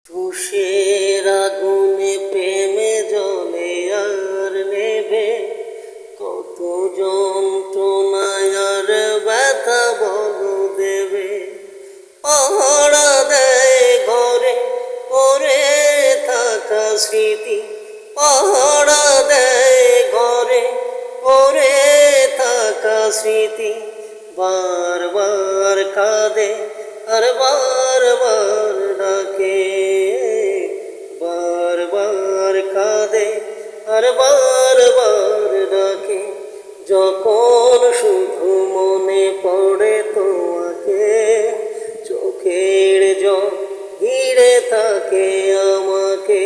তুষের আগুনে প্রেমে জ্বলে আর নেবে, কত যন্ত্রণায় আর ব্যথা বলো দেবে। পাহারা দেয় ঘরে পড়ে থাকা স্মৃতি, পাহারা দেয় ঘরে পড়ে থাকা স্মৃতি। বারবার কাঁদে আর বারবার ডাকে, বারবার কাঁদে আর বারবার ডাকে। যখন শুধু মনে পড়ে তোমাকে, চোখের জল ঘিরে থাকে আমাকে।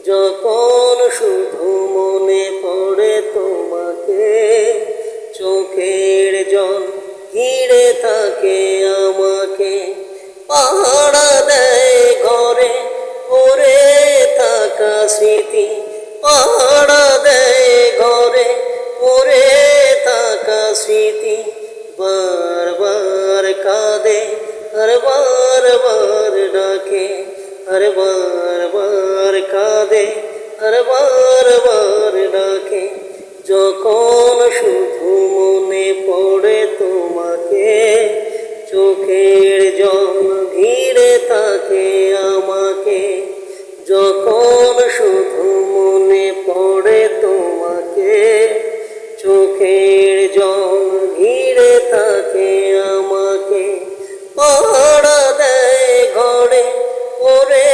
যখন শুধু মনে পড়ে তোমাকে, চোখের জল ঘিরে থাকে আমাকে। পাহারা দেয় ঘরে পড়ে থাকা স্মৃতি, পাহারা দেয় ঘরে পড়ে থাকা স্মৃতি। বারবার কাঁদে আর বারবার ডাকে, আর বারবার কাঁদে আর বারবার ডাকে। যখন শুধু মনে পড়ে তোমাকে, চোখের জল ঘিরে থাকে আমাকে। যখন শুধু মনে পড়ে তোমাকে, চোখের জল ঘিরে থাকে আমাকে। পাহারা দেয় ঘরে পড়ে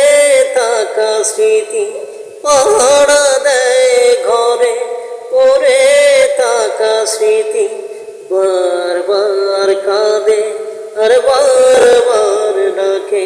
থাকা স্মৃতি, পাহারা দেয় ঘরে পড়ে থাকা স্মৃতি। বারবার কাঁদে আর বারবার ডাকে।